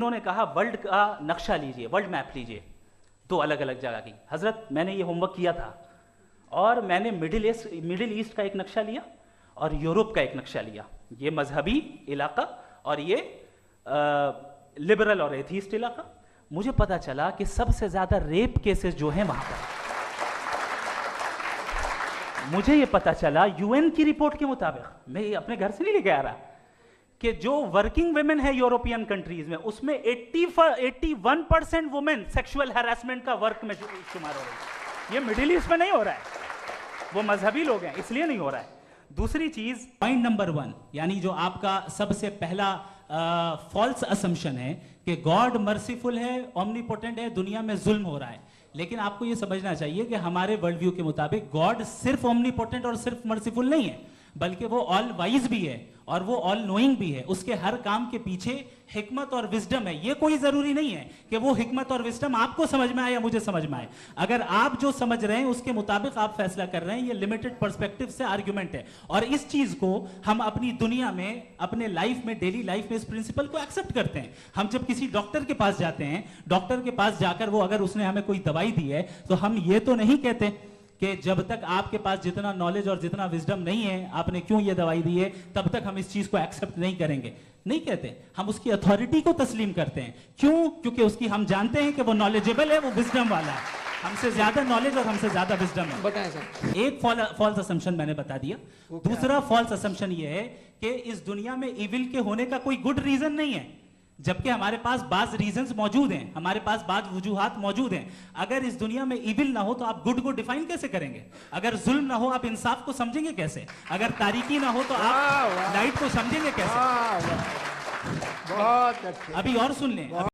उन्होंने कहा वर्ल्ड का नक्शा लीजिए, वर्ल्ड मैप लीजिए, दो अलग अलग जगह की। हजरत मैंने ये होमवर्क किया था और मैंने मिडिल ईस्ट का एक नक्शा लिया और यूरोप का एक नक्शा लिया, ये मजहबी इलाका और ये लिबरल और एथीस्ट इलाका। मुझे पता चला कि सबसे ज्यादा रेप केसेस जो हैं वहां पर, मुझे ये पता चला यूएन की रिपोर्ट के मुताबिक, मैं ये अपने घर से नहीं लेके आ रहा, कि जो वर्किंग वुमेन है यूरोपियन कंट्रीज में, उसमें 81% वुमेन सेक्सुअल हैरेसमेंट का वर्क में शुमार हो रही है। ये मिडिल ईस्ट में नहीं हो रहा है, वो मजहबी लोग हैं इसलिए नहीं हो रहा है। दूसरी चीज, पॉइंट नंबर 1, यानी जो आपका सबसे पहला फॉल्स असम्पशन है कि गॉड मर्सीफुल है, ओमनीपोटेंट है, दुनिया में जुल्म हो रहा है। लेकिन आपको यह समझना चाहिए कि हमारे वर्ल्ड व्यू के मुताबिक गॉड सिर्फ ओमनीपोटेंट और सिर्फ मर्सीफुल नहीं है, बल्कि वो ऑल वाइज भी है और वो ऑल नोइंग भी है। उसके हर काम के पीछे हिकमत और विजडम है। ये कोई जरूरी नहीं है कि वो हिकमत और विजडम आपको समझ में आए या मुझे समझ में आए। अगर आप जो समझ रहे हैं उसके मुताबिक आप फैसला कर रहे हैं, ये लिमिटेड पर्सपेक्टिव से आर्ग्यूमेंट है। और इस चीज को हम अपनी दुनिया में, अपने लाइफ में, डेली लाइफ में इस प्रिंसिपल को एक्सेप्ट करते हैं। हम जब किसी डॉक्टर के पास जाते हैं, डॉक्टर के पास जाकर वो अगर उसने हमें कोई दवाई दी है, तो हम ये तो नहीं कहते कि जब तक आपके पास जितना नॉलेज और जितना विजडम नहीं है, आपने क्यों ये दवाई दी है, तब तक हम इस चीज को एक्सेप्ट नहीं करेंगे। नहीं कहते, हम उसकी अथॉरिटी को तस्लीम करते हैं। क्यों? क्योंकि उसकी हम जानते हैं कि वो नॉलेजेबल है, वो विजडम वाला है, हमसे ज्यादा नॉलेज और हमसे ज्यादा विजडम है। बताएं सर। एक फॉल्स असम्पशन मैंने बता दिया। दूसरा फॉल्स असम्पशन ये है कि इस दुनिया में इविल के होने का कोई गुड रीजन नहीं है, जबकि हमारे पास बाज रीजंस मौजूद हैं, हमारे पास बाज वजूहात मौजूद हैं। अगर इस दुनिया में इविल ना हो तो आप गुड को डिफाइन कैसे करेंगे? अगर जुल्म ना हो आप इंसाफ को समझेंगे कैसे? अगर तारीकी ना हो तो आप लाइट को समझेंगे कैसे? बहुत अच्छे। अभी और सुन लें।